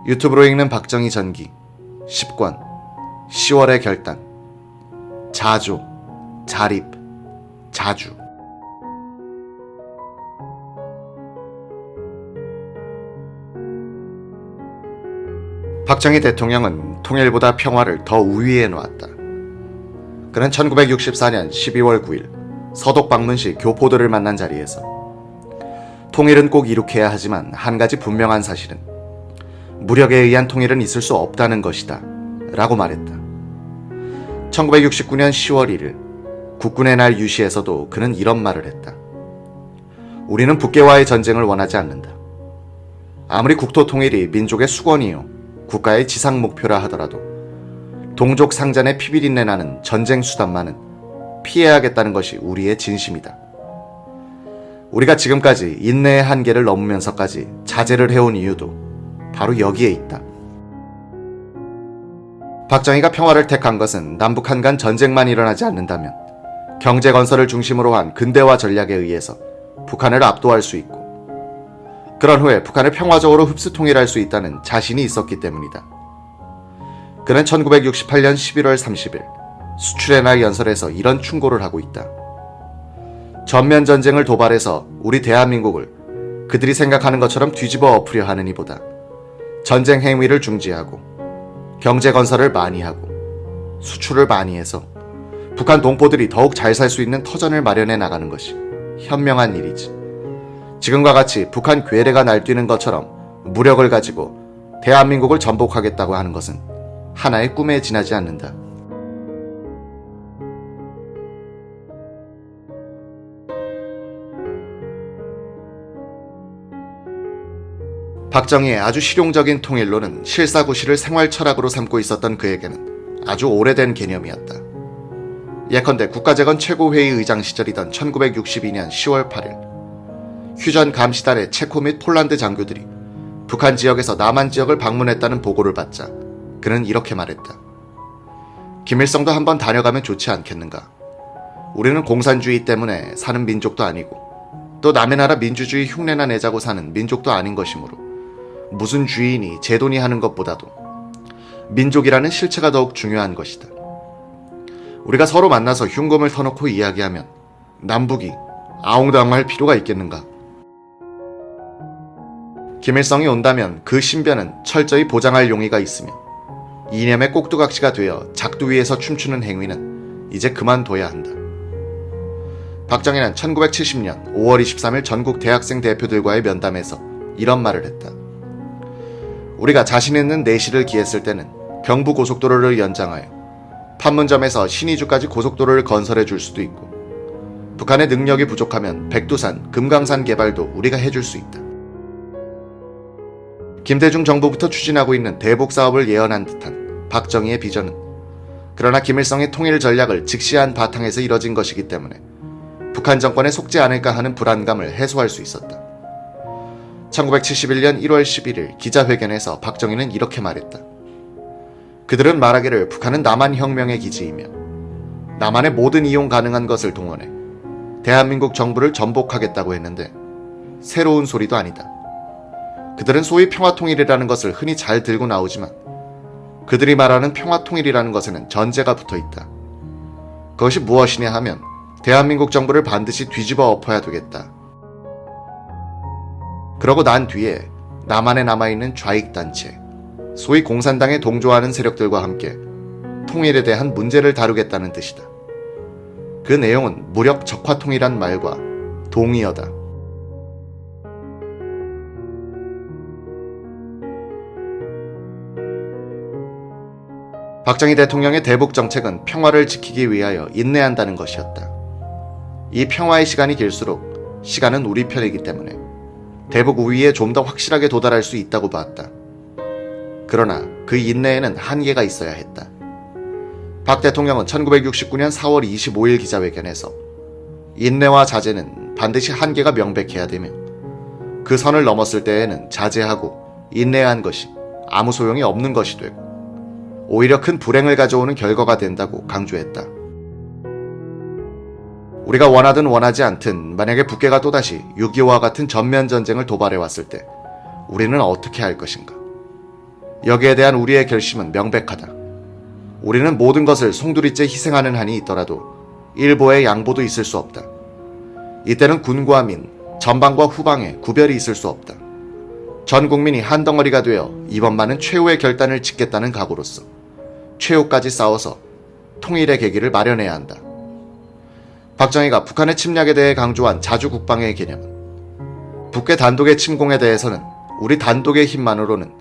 유튜브로 읽는 박정희 전기 10권 10월의 결단 자조, 자립, 자주. 박정희 대통령은 통일보다 평화를 더 우위에 놓았다. 그는 1964년 12월 9일 서독 방문시 교포들을 만난 자리에서 통일은 꼭 이룩해야 하지만 한 가지 분명한 사실은 무력에 의한 통일은 있을 수 없다는 것이다 라고 말했다. 1969년 10월 1일 국군의 날 유시에서도 그는 이런 말을 했다. 우리는 북괴와의 전쟁을 원하지 않는다. 아무리 국토 통일이 민족의 수건이요 국가의 지상 목표라 하더라도 동족 상잔의 피비린내 나는 전쟁 수단만은 피해야겠다는 것이 우리의 진심이다. 우리가 지금까지 인내의 한계를 넘으면서까지 자제를 해온 이유도 바로 여기에 있다. 박정희가 평화를 택한 것은 남북한 간 전쟁만 일어나지 않는다면 경제 건설을 중심으로 한 근대화 전략에 의해서 북한을 압도할 수 있고 그런 후에 북한을 평화적으로 흡수 통일할 수 있다는 자신이 있었기 때문이다. 그는 1968년 11월 30일 수출의 날 연설에서 이런 충고를 하고 있다. 전면 전쟁을 도발해서 우리 대한민국을 그들이 생각하는 것처럼 뒤집어 엎으려 하는 이보다 전쟁 행위를 중지하고 경제 건설을 많이 하고 수출을 많이 해서 북한 동포들이 더욱 잘 살 수 있는 터전을 마련해 나가는 것이 현명한 일이지. 지금과 같이 북한 괴뢰가 날뛰는 것처럼 무력을 가지고 대한민국을 전복하겠다고 하는 것은 하나의 꿈에 지나지 않는다. 박정희의 아주 실용적인 통일론은 실사구시를 생활 철학으로 삼고 있었던 그에게는 아주 오래된 개념이었다. 예컨대 국가재건 최고회의 의장 시절이던 1962년 10월 8일 휴전 감시단의 체코 및 폴란드 장교들이 북한 지역에서 남한 지역을 방문했다는 보고를 받자 그는 이렇게 말했다. 김일성도 한번 다녀가면 좋지 않겠는가? 우리는 공산주의 때문에 사는 민족도 아니고 또 남의 나라 민주주의 흉내나 내자고 사는 민족도 아닌 것이므로 무슨 주인이 제돈이 하는 것보다도 민족이라는 실체가 더욱 중요한 것이다. 우리가 서로 만나서 흉검을 터놓고 이야기하면 남북이 아웅다웅할 필요가 있겠는가? 김일성이 온다면 그 신변은 철저히 보장할 용의가 있으며 이념의 꼭두각시가 되어 작두 위에서 춤추는 행위는 이제 그만둬야 한다. 박정희는 1970년 5월 23일 전국 대학생 대표들과의 면담에서 이런 말을 했다. 우리가 자신 있는 내실을 기했을 때는 경부고속도로를 연장하여 판문점에서 신의주까지 고속도로를 건설해 줄 수도 있고 북한의 능력이 부족하면 백두산, 금강산 개발도 우리가 해줄 수 있다. 김대중 정부부터 추진하고 있는 대북 사업을 예언한 듯한 박정희의 비전은 그러나 김일성의 통일 전략을 직시한 바탕에서 이뤄진 것이기 때문에 북한 정권에 속지 않을까 하는 불안감을 해소할 수 있었다. 1971년 1월 11일 기자회견에서 박정희는 이렇게 말했다. 그들은 말하기를 북한은 남한혁명의 기지이며 남한의 모든 이용 가능한 것을 동원해 대한민국 정부를 전복하겠다고 했는데 새로운 소리도 아니다. 그들은 소위 평화통일이라는 것을 흔히 잘 들고 나오지만 그들이 말하는 평화통일이라는 것에는 전제가 붙어있다. 그것이 무엇이냐 하면 대한민국 정부를 반드시 뒤집어 엎어야 되겠다. 그러고 난 뒤에 남한에 남아있는 좌익단체, 소위 공산당에 동조하는 세력들과 함께 통일에 대한 문제를 다루겠다는 뜻이다. 그 내용은 무력 적화통일한 말과 동의어다. 박정희 대통령의 대북 정책은 평화를 지키기 위하여 인내한다는 것이었다. 이 평화의 시간이 길수록 시간은 우리 편이기 때문에 대북 우위에 좀 더 확실하게 도달할 수 있다고 봤다. 그러나 그 인내에는 한계가 있어야 했다. 박 대통령은 1969년 4월 25일 기자회견에서 인내와 자제는 반드시 한계가 명백해야 되며 그 선을 넘었을 때에는 자제하고 인내한 것이 아무 소용이 없는 것이 되고 오히려 큰 불행을 가져오는 결과가 된다고 강조했다. 우리가 원하든 원하지 않든 만약에 북괴가 또다시 6.25와 같은 전면 전쟁을 도발해왔을 때 우리는 어떻게 할 것인가? 여기에 대한 우리의 결심은 명백하다. 우리는 모든 것을 송두리째 희생하는 한이 있더라도 일보의 양보도 있을 수 없다. 이때는 군과 민, 전방과 후방에 구별이 있을 수 없다. 전 국민이 한 덩어리가 되어 이번만은 최후의 결단을 짓겠다는 각오로서 최후까지 싸워서 통일의 계기를 마련해야 한다. 박정희가 북한의 침략에 대해 강조한 자주국방의 개념은 북괴 단독의 침공에 대해서는 우리 단독의 힘만으로는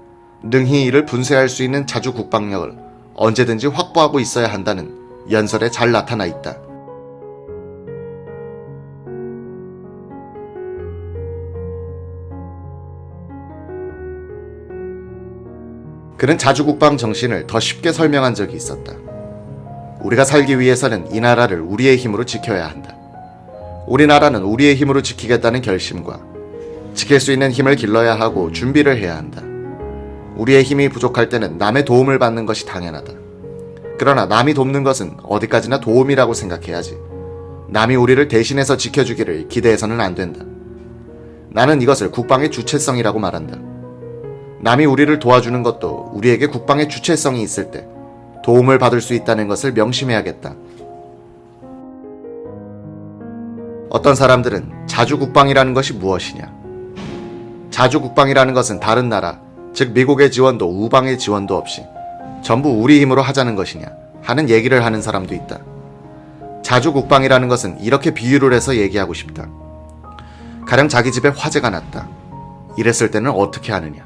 능히 이를 분쇄할 수 있는 자주국방력을 언제든지 확보하고 있어야 한다는 연설에 잘 나타나 있다. 그는 자주국방 정신을 더 쉽게 설명한 적이 있었다. 우리가 살기 위해서는 이 나라를 우리의 힘으로 지켜야 한다. 우리나라는 우리의 힘으로 지키겠다는 결심과 지킬 수 있는 힘을 길러야 하고 준비를 해야 한다. 우리의 힘이 부족할 때는 남의 도움을 받는 것이 당연하다. 그러나 남이 돕는 것은 어디까지나 도움이라고 생각해야지 남이 우리를 대신해서 지켜주기를 기대해서는 안 된다. 나는 이것을 국방의 주체성이라고 말한다. 남이 우리를 도와주는 것도 우리에게 국방의 주체성이 있을 때 도움을 받을 수 있다는 것을 명심해야겠다. 어떤 사람들은 자주국방이라는 것이 무엇이냐? 자주국방이라는 것은 다른 나라, 즉 미국의 지원도 우방의 지원도 없이 전부 우리 힘으로 하자는 것이냐 하는 얘기를 하는 사람도 있다. 자주국방이라는 것은 이렇게 비유를 해서 얘기하고 싶다. 가령 자기 집에 화재가 났다. 이랬을 때는 어떻게 하느냐?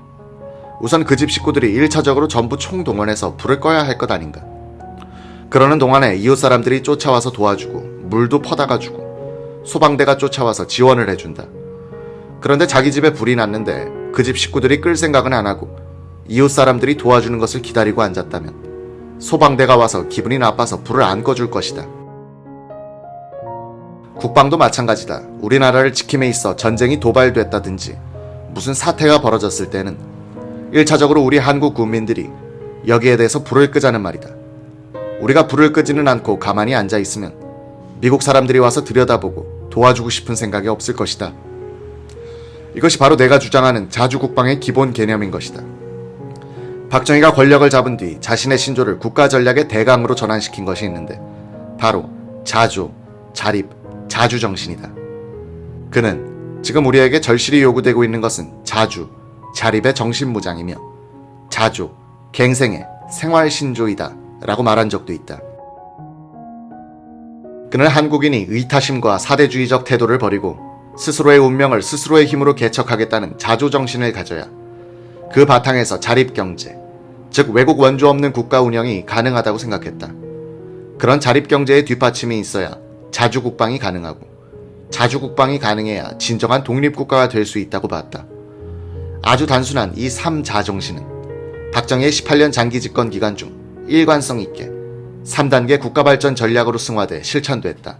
우선 그 집 식구들이 1차적으로 전부 총동원해서 불을 꺼야 할 것 아닌가. 그러는 동안에 이웃 사람들이 쫓아와서 도와주고 물도 퍼다가 주고 소방대가 쫓아와서 지원을 해준다. 그런데 자기 집에 불이 났는데 그 집 식구들이 끌 생각은 안 하고 이웃 사람들이 도와주는 것을 기다리고 앉았다면 소방대가 와서 기분이 나빠서 불을 안 꺼줄 것이다. 국방도 마찬가지다. 우리나라를 지킴에 있어 전쟁이 도발됐다든지 무슨 사태가 벌어졌을 때는 1차적으로 우리 한국 국민들이 여기에 대해서 불을 끄자는 말이다. 우리가 불을 끄지는 않고 가만히 앉아 있으면 미국 사람들이 와서 들여다보고 도와주고 싶은 생각이 없을 것이다. 이것이 바로 내가 주장하는 자주국방의 기본 개념인 것이다. 박정희가 권력을 잡은 뒤 자신의 신조를 국가전략의 대강으로 전환시킨 것이 있는데 바로 자조, 자립, 자주정신이다. 그는 지금 우리에게 절실히 요구되고 있는 것은 자주, 자립의 정신무장이며 자조, 갱생의 생활신조이다 라고 말한 적도 있다. 그는 한국인이 의타심과 사대주의적 태도를 버리고 스스로의 운명을 스스로의 힘으로 개척하겠다는 자조정신을 가져야 그 바탕에서 자립경제, 즉 외국 원조 없는 국가 운영이 가능하다고 생각했다. 그런 자립경제의 뒷받침이 있어야 자주국방이 가능하고 자주국방이 가능해야 진정한 독립국가가 될 수 있다고 봤다. 아주 단순한 이 3자정신은 박정희의 18년 장기 집권 기간 중 일관성 있게 3단계 국가발전 전략으로 승화돼 실천됐다.